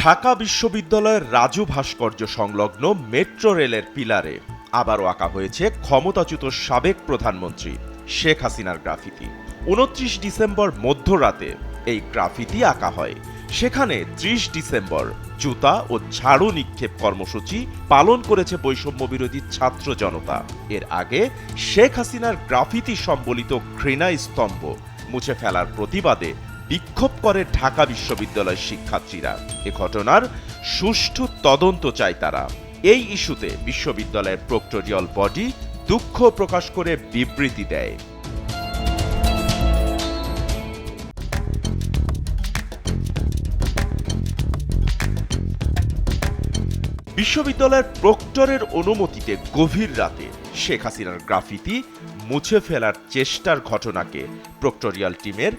ঢাকা বিশ্ববিদ্যালয়ের রাজু ভাস্কর্য সংলগ্ন মেট্রো রেলের পিলারে আবারও আঁকা হয়েছে ক্ষমতাচ্যুত সাবেক প্রধানমন্ত্রী শেখ হাসিনার গ্রাফিতি। ২৯ ডিসেম্বর মধ্যরাতে এই গ্রাফিতি আঁকা হয়। সেখানে ৩০ ডিসেম্বর জুতা ও ঝাড়ু নিক্ষেপ কর্মসূচি পালন করেছে বৈষম্য বিরোধী ছাত্র জনতা। এর আগে শেখ হাসিনার গ্রাফিতি সম্বলিত ঘৃণা স্তম্ভ মুছে ফেলার প্রতিবাদে বিক্ষোভ করে ঢাকা বিশ্ববিদ্যালয়ের শিক্ষার্থীরা। এ ঘটনার সুষ্ঠু তদন্ত চায় তারা। এই ইস্যুতে বিশ্ববিদ্যালয়ের প্রক্টরিয়াল বডি দুঃখ প্রকাশ করে বিবৃতি দেয়। বিশ্ববিদ্যালয়ের প্রক্টরের অনুমতিতে গভীর রাতে শেখ হাসিনার গ্রাফিতি মুছে ফেলার চেষ্টার ঘটনাকে প্রক্টরিয়াল টিমের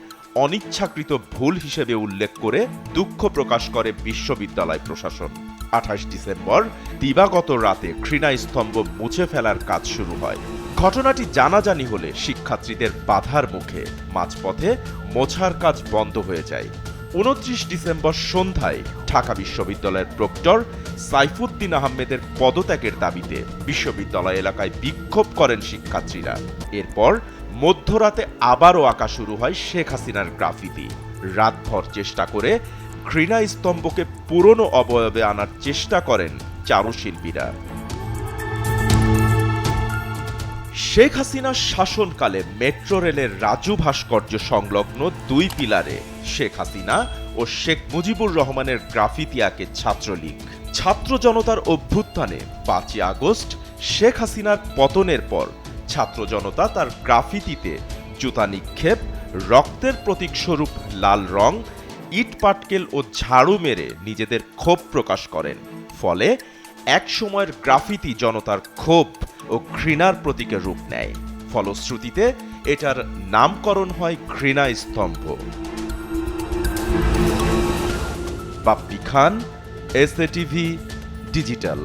অনিচ্ছাকৃত ভুল হিসেবে উল্লেখ করে দুঃখ প্রকাশ করে বিশ্ববিদ্যালয় প্রশাসন। ২৮ ডিসেম্বর দিবাগত রাতে ঘৃণাস্তম্ভ মুছে ফেলার কাজ শুরু হয়। ঘটনাটি জানাজানি হলে শিক্ষার্থীদের বাধার মুখে মাঝপথে মোছার কাজ বন্ধ হয়ে যায়। ২৯ ডিসেম্বর সন্ধ্যায় ঢাকা বিশ্ববিদ্যালয়ের প্রক্টর সাইফুদ্দিন আহমেদের পদত্যাগের দাবিতে বিশ্ববিদ্যালয় এলাকায় বিক্ষোভ করেন শিক্ষার্থীরা। এরপর মধ্যরাতে আবারও আঁকা শুরু হয় শেখ হাসিনার গ্রাফিতি। রাতভর চেষ্টা করে ঘৃণা স্তম্ভকে পুরনো অবয়বে আনার চেষ্টা করেন চারুশিল্পীরা। শেখ হাসিনার শাসনকালে মেট্রো রেলের রাজু ভাস্কর্য সংলগ্ন দুই পিলারে শেখ হাসিনা ও শেখ মুজিবুর রহমানের গ্রাফিতি আঁকে ছাত্রলীগ। ছাত্র জনতার অভ্যুত্থানে ৫ই আগস্ট শেখ হাসিনার পতনের পর ছাত্র জনতা তার গ্রাফিতিতে জুতা নিক্ষেপ, রক্তের প্রতীক স্বরূপ লাল রং, ইট পাটকেল ও ঝাড়ু মেরে নিজেদের ক্ষোভ প্রকাশ করেন। ফলে এক সময়ের গ্রাফিতি জনতার ক্ষোভ ও ঘৃণার প্রতীকের রূপ নেয়। ফলশ্রুতিতে এটার নামকরণ হয় ঘৃণা স্তম্ভ। বাপ্পি খান, এসএ টিভি, ডিজিটাল।